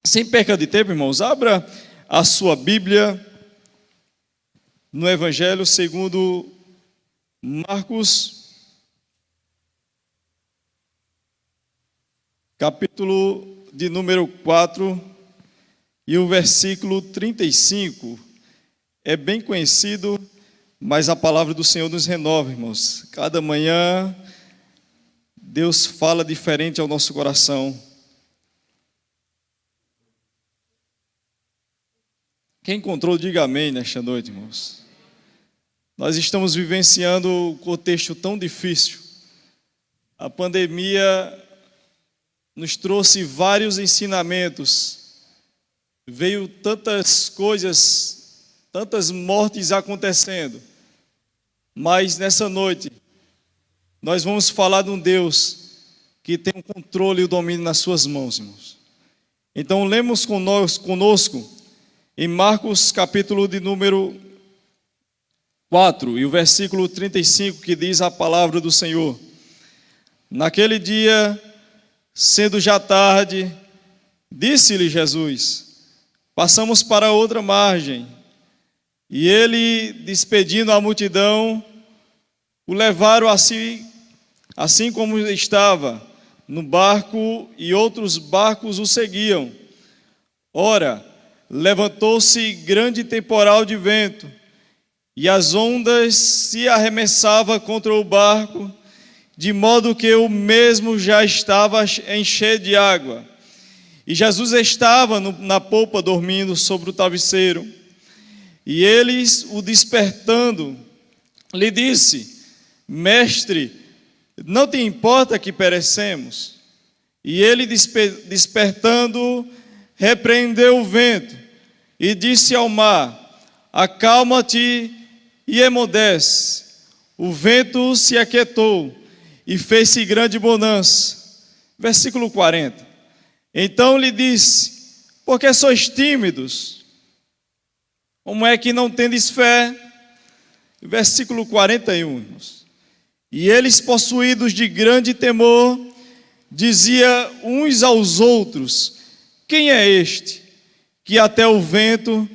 Sem perca de tempo, irmãos, abra a sua Bíblia no Evangelho segundo Marcos, capítulo de número 4 e o versículo 35. É bem conhecido, mas a palavra do Senhor nos renova, irmãos. Cada manhã Deus fala diferente ao nosso coração. Quem encontrou, diga amém nesta noite, irmãos. Nós estamos vivenciando um contexto tão difícil. A pandemia nos trouxe vários ensinamentos. Veio tantas coisas, tantas mortes acontecendo. Mas nessa noite, nós vamos falar de um Deus que tem o controle e o domínio nas suas mãos, irmãos. Então, lemos conosco em Marcos, capítulo de número 4, e o versículo 35, que diz a palavra do Senhor. Naquele dia, sendo já tarde, disse-lhe Jesus: passamos para outra margem. E ele, despedindo a multidão, o levaram assim como estava, no barco, e outros barcos o seguiam. Ora, levantou-se grande temporal de vento, e as ondas se arremessavam contra o barco, de modo que o mesmo já estava encher de água. E Jesus estava na polpa dormindo sobre o travesseiro. E eles, o despertando, lhe disse: Mestre, não te importa que perecemos? E ele, despertando, repreendeu o vento e disse ao mar: acalma-te e emudece. O vento se aquietou e fez-se grande bonança. Versículo 40. Então lhe disse: por que sois tímidos? Como é que não tendes fé? Versículo 41. Irmãos. E eles, possuídos de grande temor, diziam uns aos outros: quem é este que até o vento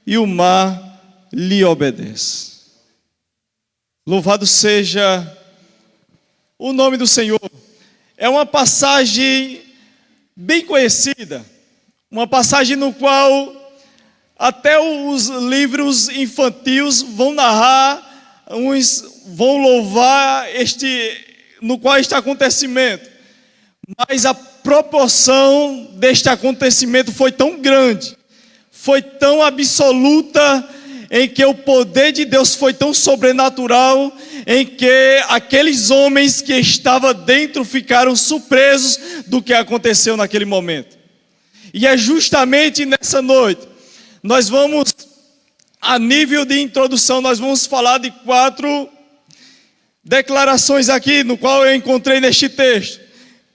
e o mar lhe obedecem? Louvado seja o nome do Senhor. É uma passagem bem conhecida, uma passagem no qual até os livros infantis vão narrar, uns vão louvar no qual este acontecimento. Mas a proporção deste acontecimento foi tão grande, foi tão absoluta, em que o poder de Deus foi tão sobrenatural, em que aqueles homens que estavam dentro ficaram surpresos do que aconteceu naquele momento. E é justamente nessa noite, nós vamos, a nível de introdução, nós vamos falar de 4 declarações aqui, no qual eu encontrei neste texto.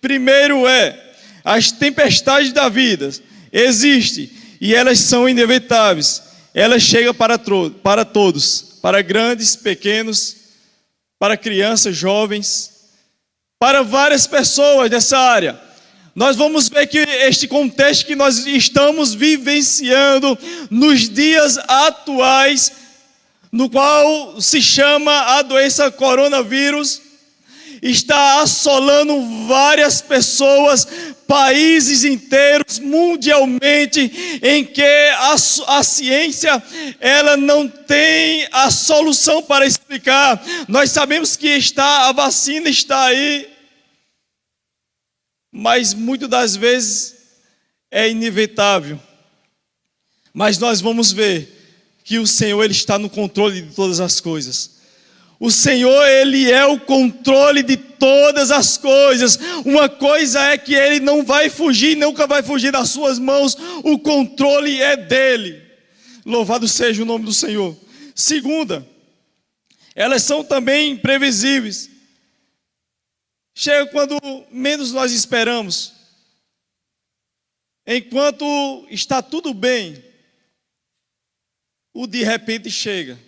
Primeiro as tempestades da vida existem e elas são inevitáveis. Elas chegam para todos, para grandes, pequenos, para crianças, jovens, para várias pessoas dessa área. Nós vamos ver que este contexto que nós estamos vivenciando nos dias atuais, no qual se chama a doença coronavírus, está assolando várias pessoas, países inteiros, mundialmente, em que a ciência ela não tem a solução para explicar. Nós sabemos que a vacina está aí, mas muitas das vezes é inevitável. Mas nós vamos ver que o Senhor ele está no controle de todas as coisas. O Senhor, Ele é o controle de todas as coisas. Uma coisa é que Ele não vai fugir, nunca vai fugir das suas mãos. O controle é dEle. Louvado seja o nome do Senhor. Segunda, elas são também imprevisíveis. Chega quando menos nós esperamos. Enquanto está tudo bem, o de repente chega.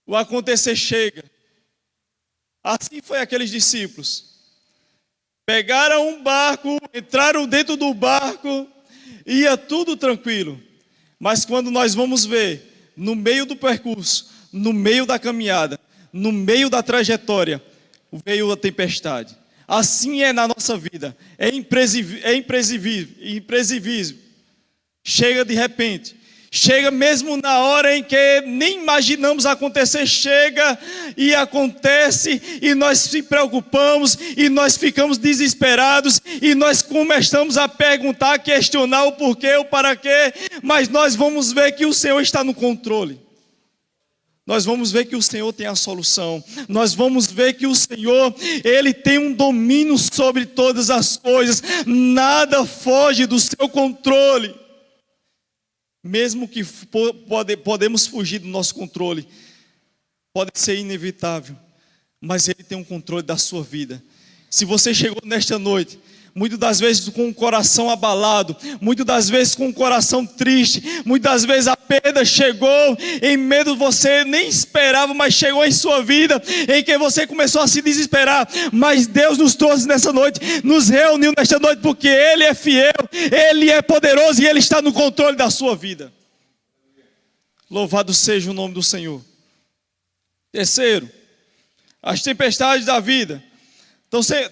O acontecer chega. Assim foi aqueles discípulos. Pegaram um barco, entraram dentro do barco, ia tudo tranquilo. Mas quando nós vamos ver, no meio do percurso, no meio da caminhada, no meio da trajetória, veio a tempestade. Assim é na nossa vida, é imprevisível. Chega de repente, chega mesmo na hora em que nem imaginamos acontecer, chega e acontece, e nós se preocupamos, e nós ficamos desesperados, e nós começamos a perguntar, a questionar o porquê, o para quê, mas nós vamos ver que o Senhor está no controle. Nós vamos ver que o Senhor tem a solução. Nós vamos ver que o Senhor, Ele tem um domínio sobre todas as coisas. Nada foge do seu controle. Mesmo que podemos fugir do nosso controle, pode ser inevitável, mas Ele tem um controle da sua vida. Se você chegou nesta noite, muitas das vezes com o coração abalado, muitas das vezes com o coração triste, muitas das vezes a perda chegou em medo, você nem esperava, mas chegou em sua vida, em que você começou a se desesperar, mas Deus nos trouxe nessa noite, nos reuniu nesta noite, porque Ele é fiel, Ele é poderoso e Ele está no controle da sua vida. Louvado seja o nome do Senhor. Terceiro, as tempestades da vida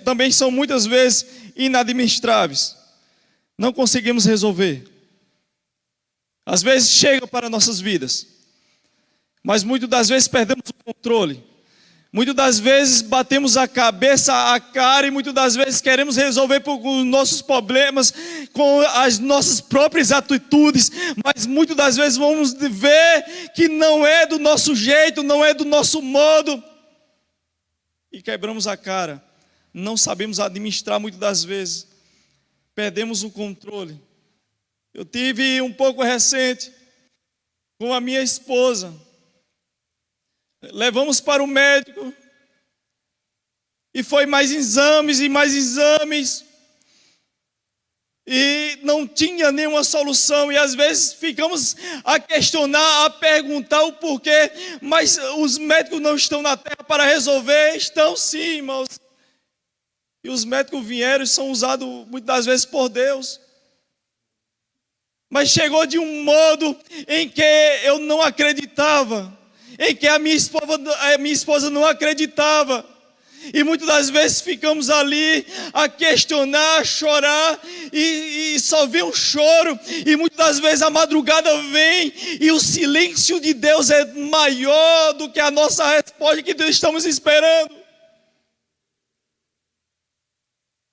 também são muitas vezes inadministráveis. Não conseguimos resolver. Às vezes chega para nossas vidas, mas muitas das vezes perdemos o controle. Muitas das vezes batemos a cabeça, a cara, e muitas das vezes queremos resolver os nossos problemas com as nossas próprias atitudes, mas muitas das vezes vamos ver que não é do nosso jeito, não é do nosso modo, e quebramos a cara. Não sabemos administrar muitas das vezes, perdemos o controle. Eu tive um pouco recente com a minha esposa, levamos para o médico, e foi mais exames e mais exames, e não tinha nenhuma solução, e às vezes ficamos a questionar, a perguntar o porquê, mas os médicos não estão na terra para resolver. Estão sim, irmãos. E os médicos vieram e são usados muitas das vezes por Deus. Mas chegou de um modo em que eu não acreditava, em que a minha esposa não acreditava. E muitas das vezes ficamos ali a questionar, a chorar, e só vem um choro. E muitas das vezes a madrugada vem e o silêncio de Deus é maior do que a nossa resposta que estamos esperando.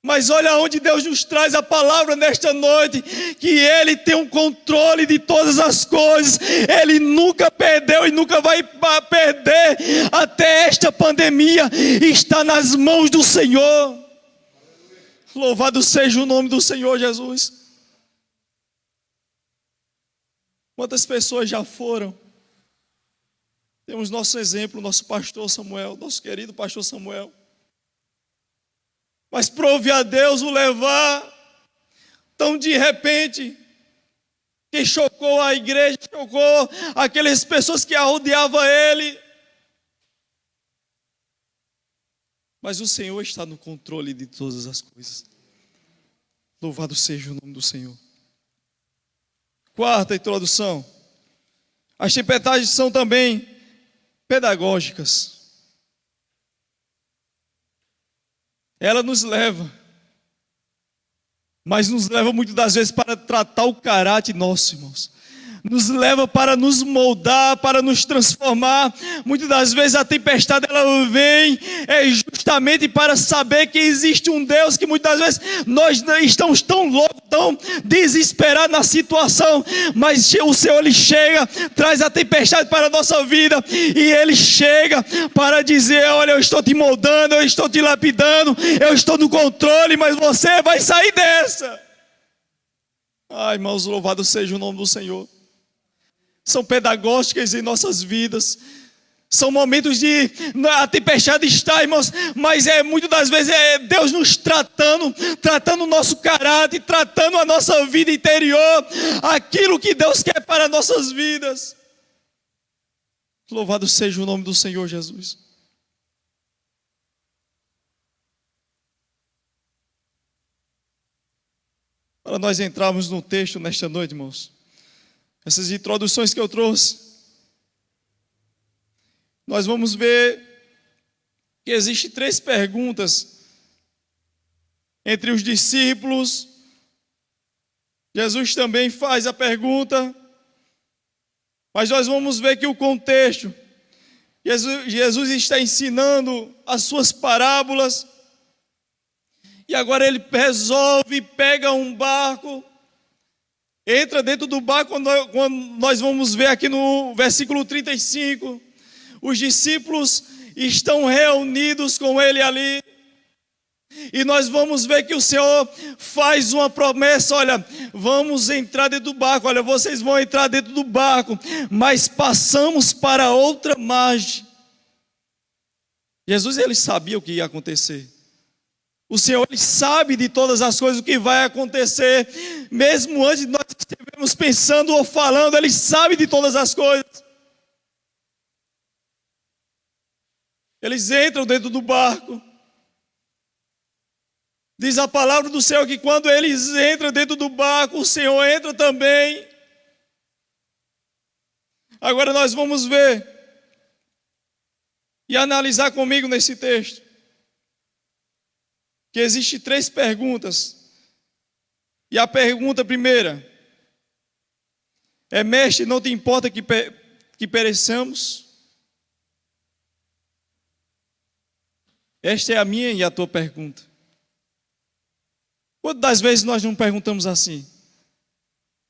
Mas olha onde Deus nos traz a palavra nesta noite, que Ele tem um controle de todas as coisas. Ele nunca perdeu e nunca vai perder. Até esta pandemia está nas mãos do Senhor. Louvado seja o nome do Senhor Jesus. Quantas pessoas já foram? Temos nosso exemplo, nosso pastor Samuel, nosso querido pastor Samuel. Mas prove a Deus o levar tão de repente, que chocou a igreja, chocou aquelas pessoas que rodeavam ele. Mas o Senhor está no controle de todas as coisas. Louvado seja o nome do Senhor. Quarta introdução. As tempestades são também pedagógicas. Ela nos leva, mas nos leva muitas das vezes para tratar o caráter nosso, irmãos. Nos leva para nos moldar, para nos transformar. Muitas das vezes a tempestade ela vem justamente para saber que existe um Deus, que muitas vezes nós estamos tão loucos, tão desesperados na situação, mas o Senhor Ele chega, traz a tempestade para a nossa vida, e Ele chega para dizer: olha, eu estou te moldando, eu estou te lapidando, eu estou no controle, mas você vai sair dessa. Ai, irmãos, louvado seja o nome do Senhor. São pedagógicas em nossas vidas. São momentos de a tempestade está, irmãos, mas muitas das vezes é Deus nos tratando o nosso caráter, tratando a nossa vida interior, aquilo que Deus quer para nossas vidas. Louvado seja o nome do Senhor Jesus. para nós entrarmos no texto nesta noite, irmãos. Essas introduções que eu trouxe, nós vamos ver que existem 3 perguntas entre os discípulos. Jesus também faz a pergunta, mas nós vamos ver que o contexto, Jesus está ensinando as suas parábolas, e agora ele resolve, pega um barco, entra dentro do barco. Quando nós vamos ver aqui no versículo 35, os discípulos estão reunidos com ele ali, e nós vamos ver que o Senhor faz uma promessa: olha, vamos entrar dentro do barco, olha, vocês vão entrar dentro do barco, mas passamos para outra margem. Jesus, ele sabia o que ia acontecer. O Senhor, ele sabe de todas as coisas, o que vai acontecer, mesmo antes de nós estivermos pensando ou falando, ele sabe de todas as coisas. Eles entram dentro do barco. Diz a palavra do Senhor que quando eles entram dentro do barco, o Senhor entra também. Agora nós vamos ver e analisar comigo nesse texto que existem 3 perguntas. E a pergunta primeira é: mestre, não te importa que pereçamos? Esta é a minha e a tua pergunta. Quantas das vezes nós não perguntamos assim?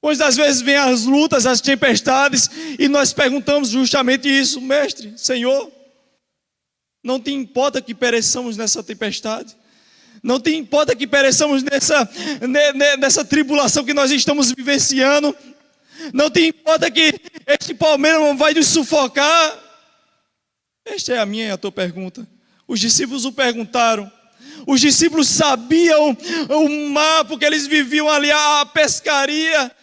Quantas das vezes vêm as lutas, as tempestades, e nós perguntamos justamente isso: mestre, Senhor, não te importa que pereçamos nessa tempestade? Não te importa que pereçamos nessa tribulação que nós estamos vivenciando? Não te importa que este palmeiro não vai nos sufocar? Esta é a minha e a tua pergunta. Os discípulos o perguntaram. Os discípulos sabiam o mar, porque eles viviam ali a pescaria.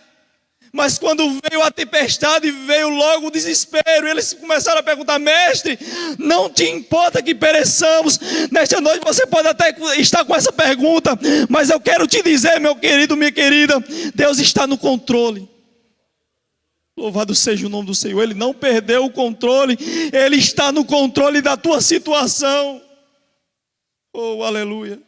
Mas quando veio a tempestade, veio logo o desespero. E eles começaram a perguntar: mestre, não te importa que pereçamos? Nesta noite você pode até estar com essa pergunta, mas eu quero te dizer, meu querido, minha querida, Deus está no controle. Louvado seja o nome do Senhor. Ele não perdeu o controle. Ele está no controle da tua situação. Oh, aleluia.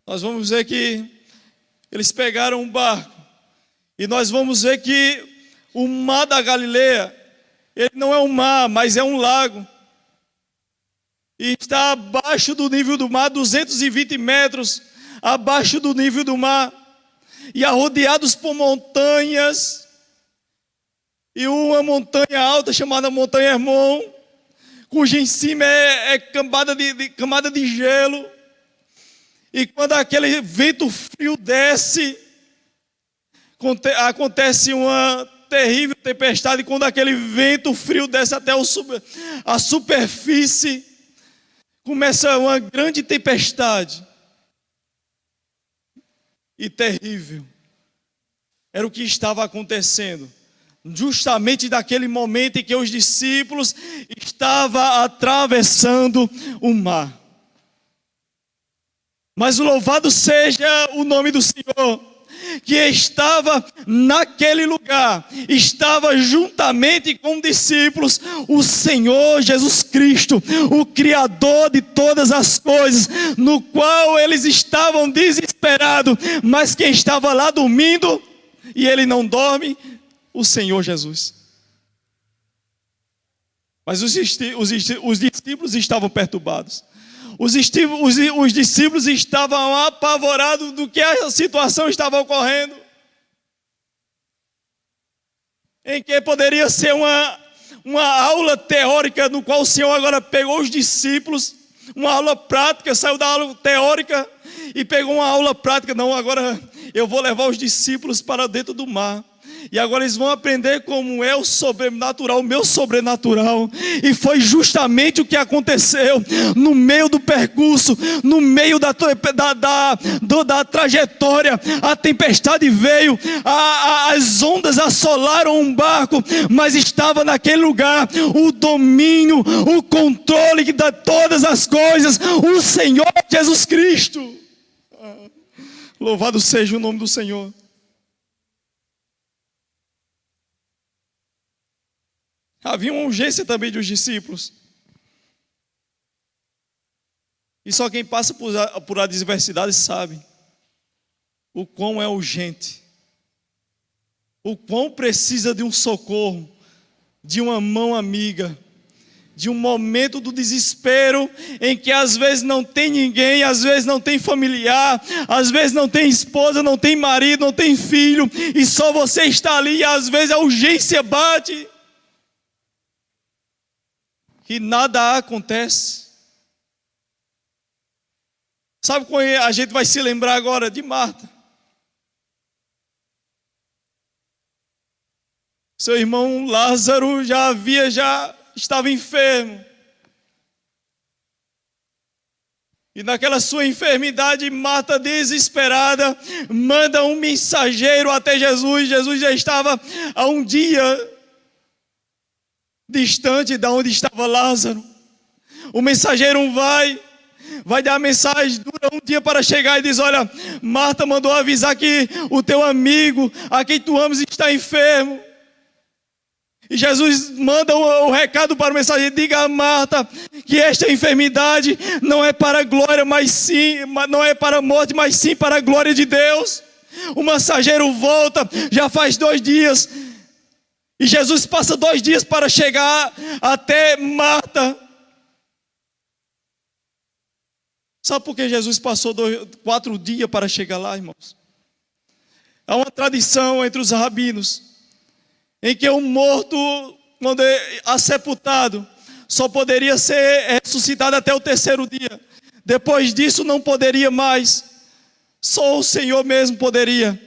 Nós vamos ver que eles pegaram um barco, e nós vamos ver que o mar da Galileia, ele não é um mar, mas é um lago, e está abaixo do nível do mar, 220 metros abaixo do nível do mar, e rodeados por montanhas, e uma montanha alta chamada Montanha Hermon, cuja em cima é camada de gelo. E quando aquele vento frio desce, acontece uma terrível tempestade. Quando aquele vento frio desce até a superfície, começa uma grande tempestade. E terrível. Era o que estava acontecendo. Justamente naquele momento em que os discípulos estavam atravessando o mar. Mas louvado seja o nome do Senhor, que estava naquele lugar, estava juntamente com os discípulos, o Senhor Jesus Cristo, o Criador de todas as coisas, no qual eles estavam desesperados, mas quem estava lá dormindo, e ele não dorme, o Senhor Jesus. Mas os discípulos estavam perturbados. Os discípulos estavam apavorados do que a situação estava ocorrendo. Em que poderia ser uma aula teórica, no qual o Senhor agora pegou os discípulos, uma aula prática, saiu da aula teórica e pegou uma aula prática. Não, agora eu vou levar os discípulos para dentro do mar. E agora eles vão aprender como é o sobrenatural, o meu sobrenatural. E foi justamente o que aconteceu no meio do percurso, no meio da trajetória. A tempestade veio, as ondas assolaram um barco, mas estava naquele lugar o domínio, o controle de todas as coisas, o Senhor Jesus Cristo. Louvado seja o nome do Senhor. Havia uma urgência também dos discípulos. E só quem passa por adversidades sabe o quão é urgente, o quão precisa de um socorro, de uma mão amiga, de um momento do desespero, em que às vezes não tem ninguém, às vezes não tem familiar, às vezes não tem esposa, não tem marido, não tem filho, e só você está ali, e às vezes a urgência bate, e nada acontece. Sabe quando a gente vai se lembrar agora de Marta? Seu irmão Lázaro já estava enfermo. E naquela sua enfermidade, Marta, desesperada, manda um mensageiro até Jesus. Jesus já estava a um dia distante de onde estava Lázaro. O mensageiro vai dar a mensagem, dura um dia para chegar e diz: olha, Marta mandou avisar que o teu amigo, a quem tu amas, está enfermo. E Jesus manda o recado para o mensageiro: diga a Marta que esta enfermidade não é para a glória, mas sim, não é para a morte, mas sim para a glória de Deus. O mensageiro volta, já faz 2 dias, e Jesus passa 2 dias para chegar até Marta. Sabe por que Jesus passou 4 dias para chegar lá, irmãos? Há uma tradição entre os rabinos, em que um morto, quando é sepultado, só poderia ser ressuscitado até o 3º dia. Depois disso não poderia mais. Só o Senhor mesmo poderia.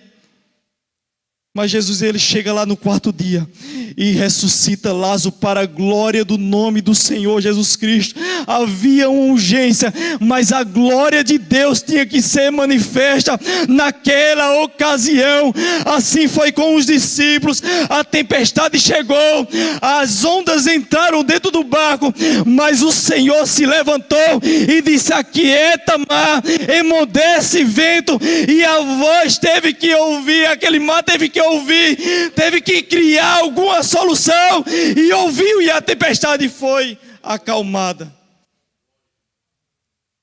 Mas Jesus, ele chega lá no 4º dia e ressuscita Lázaro para a glória do nome do Senhor Jesus Cristo. Havia uma urgência, mas a glória de Deus tinha que ser manifesta naquela ocasião. Assim foi com os discípulos. A tempestade chegou, as ondas entraram dentro do barco, mas o Senhor se levantou e disse: aquieta mar, emudece vento. E a voz teve que ouvir, aquele mar teve que ouvir, teve que criar alguma solução, e ouviu, e a tempestade foi acalmada.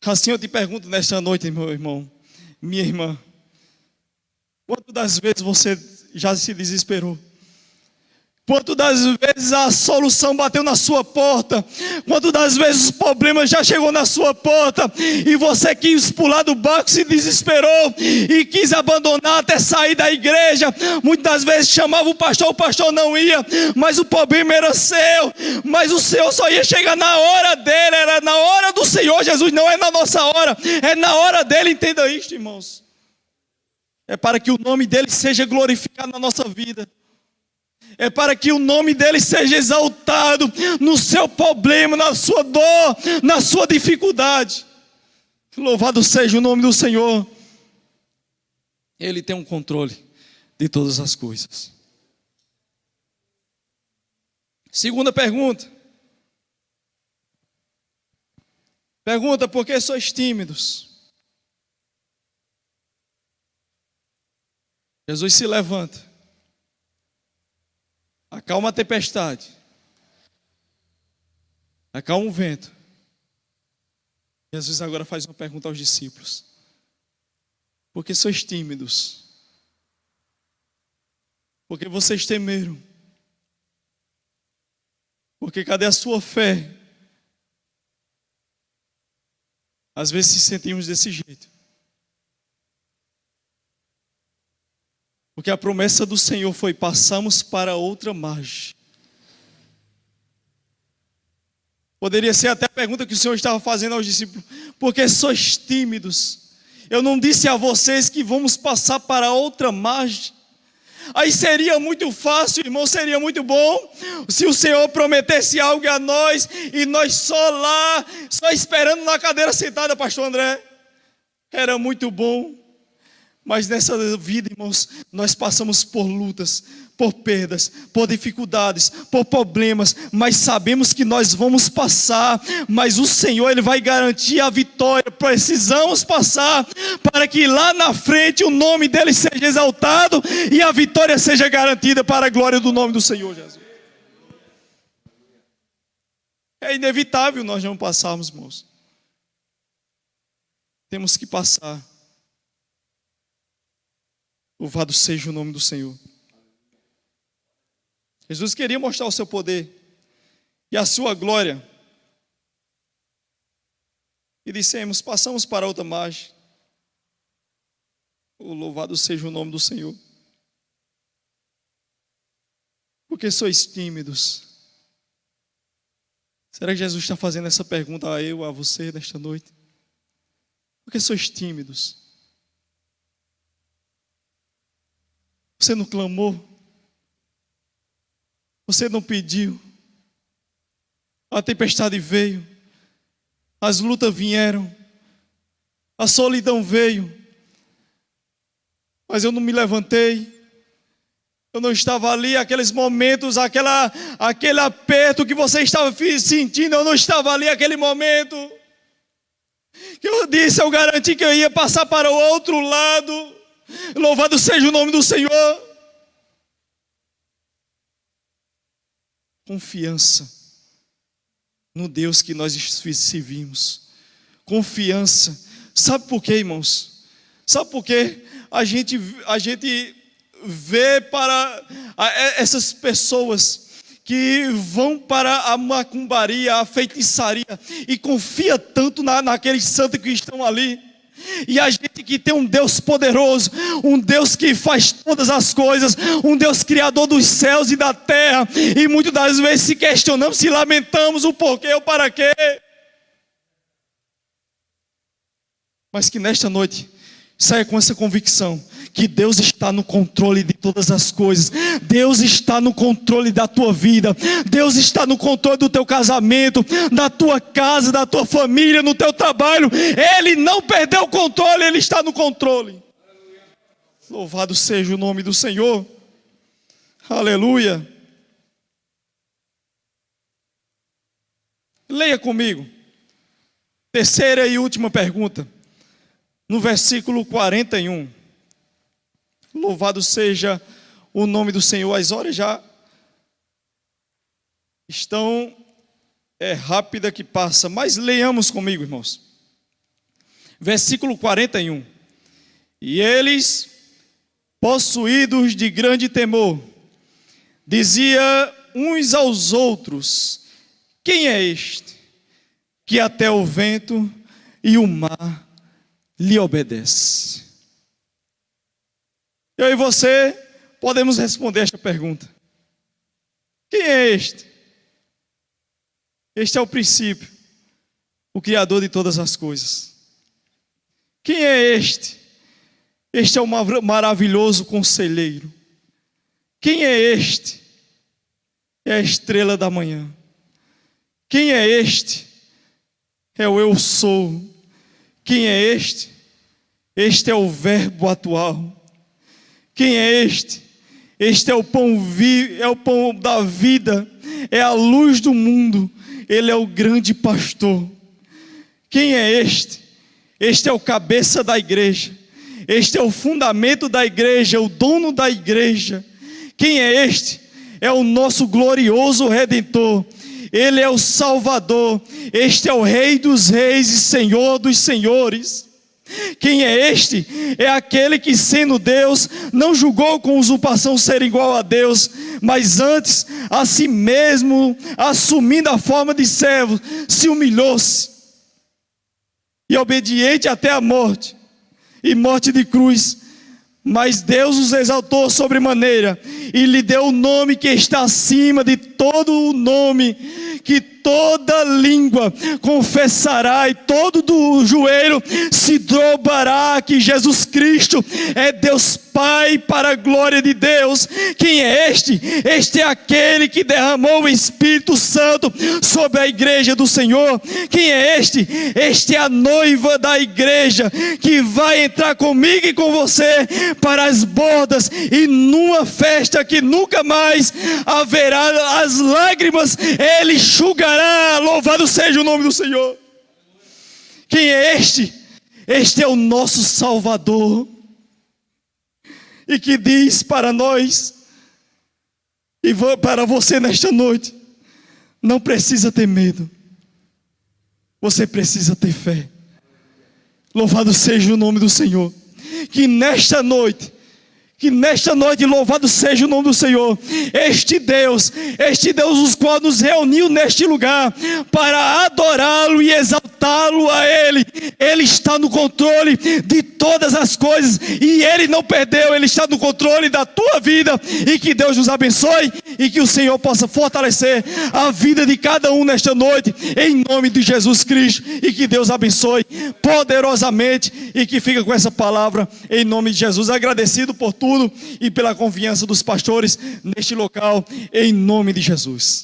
Assim eu te pergunto nesta noite, meu irmão, minha irmã, quantas das vezes você já se desesperou? Quantas das vezes a solução bateu na sua porta? Quantas das vezes os problemas já chegou na sua porta e você quis pular do barco, se desesperou e quis abandonar até sair da igreja? Muitas das vezes chamava o pastor não ia, mas o problema era seu. Mas o Senhor só ia chegar na hora dele, era na hora do Senhor Jesus, não é na nossa hora, é na hora dele. Entenda isto, irmãos. É para que o nome dele seja glorificado na nossa vida. É para que o nome dele seja exaltado no seu problema, na sua dor, na sua dificuldade. Louvado seja o nome do Senhor. Ele tem um controle de todas as coisas. Segunda pergunta. Pergunta: por que sois tímidos? Jesus se levanta, acalma a tempestade, acalma o vento. Jesus agora faz uma pergunta aos discípulos: por que sois tímidos? Por que vocês temeram? Porque cadê a sua fé? Às vezes se sentimos desse jeito. Porque a promessa do Senhor foi: passamos para outra margem. Poderia ser até a pergunta que o Senhor estava fazendo aos discípulos: por que sois tímidos? Eu não disse a vocês que vamos passar para outra margem. Aí seria muito fácil, irmão, seria muito bom se o Senhor prometesse algo a nós e nós só lá, só esperando na cadeira sentada, pastor André. Era muito bom. Mas nessa vida, irmãos, nós passamos por lutas, por perdas, por dificuldades, por problemas, mas sabemos que nós vamos passar, mas o Senhor, Ele vai garantir a vitória. Precisamos passar para que lá na frente o nome dEle seja exaltado e a vitória seja garantida para a glória do nome do Senhor Jesus. É inevitável nós não passarmos, irmãos. Temos que passar. Louvado seja o nome do Senhor. Jesus queria mostrar o seu poder e a sua glória. E dissemos, passamos para outra margem. Louvado seja o nome do Senhor. Porque sois tímidos? Será que Jesus está fazendo essa pergunta a eu, a você, nesta noite? Porque sois tímidos? Você não clamou? Você não pediu? A tempestade veio, as lutas vieram, a solidão veio, mas eu não me levantei, eu não estava ali, aqueles momentos, aquele aperto que você estava sentindo, eu não estava ali aquele momento, que eu disse, eu garanti que eu ia passar para o outro lado. Louvado seja o nome do Senhor. Confiança no Deus que nós servimos. Confiança. Sabe por quê, irmãos? Sabe por quê? A gente vê para essas pessoas que vão para a macumbaria, a feitiçaria e confia tanto naqueles santos que estão ali. E a gente que tem um Deus poderoso, um Deus que faz todas as coisas, um Deus criador dos céus e da terra, e muitas das vezes se questionamos, se lamentamos o porquê ou para quê. Mas que nesta noite saia com essa convicção que Deus está no controle de todas as coisas. Deus está no controle da tua vida. Deus está no controle do teu casamento, da tua casa, da tua família, no teu trabalho. Ele não perdeu o controle, Ele está no controle. Louvado seja o nome do Senhor. Aleluia. Leia comigo. Terceira e última pergunta. No versículo 41. Louvado seja o nome do Senhor. As horas já estão rápida que passa, mas leiamos comigo, irmãos. Versículo 41. E eles, possuídos de grande temor, dizia uns aos outros: quem é este que até o vento e o mar lhe obedece? Eu e você podemos responder esta pergunta. Quem é este? Este é o princípio, o Criador de todas as coisas. Quem é este? Este é o maravilhoso conselheiro. Quem é este? É a estrela da manhã. Quem é este? É o eu sou. Quem é este? Este é o verbo atual. Quem é este? Este é o pão vivo, é o pão da vida, é a luz do mundo. Ele é o grande pastor. Quem é este? Este é o cabeça da igreja. Este é o fundamento da igreja, o dono da igreja. Quem é este? É o nosso glorioso Redentor. Ele é o Salvador. Este é o Rei dos reis e Senhor dos senhores. Quem é este? É aquele que, sendo Deus, não julgou com usurpação ser igual a Deus, mas antes a si mesmo, assumindo a forma de servo, se humilhou-se e obediente até a morte, e morte de cruz. Mas Deus os exaltou sobremaneira e lhe deu o nome que está acima de todo o nome, que toda língua confessará e todo do joelho se dobrará que Jesus Cristo é Deus Pai, para a glória de Deus. Quem é este? Este é aquele que derramou o Espírito Santo sobre a igreja do Senhor. Quem é este? Este é a noiva da igreja, que vai entrar comigo e com você para as bodas, e numa festa que nunca mais haverá as lágrimas, Ele enxugará. Louvado seja o nome do Senhor. Quem é este? Este é o nosso Salvador, e que diz para nós e para você nesta noite: não precisa ter medo, você precisa ter fé. Louvado seja o nome do Senhor. Que nesta noite, louvado seja o nome do Senhor, este Deus os qual nos reuniu neste lugar para adorá-lo e exaltá-lo a Ele. Ele está no controle de todas as coisas, e Ele não perdeu, Ele está no controle da tua vida. E que Deus nos abençoe, e que o Senhor possa fortalecer a vida de cada um nesta noite, em nome de Jesus Cristo. E que Deus abençoe poderosamente, e que fica com essa palavra em nome de Jesus. Agradecido por tudo e pela confiança dos pastores neste local, em nome de Jesus.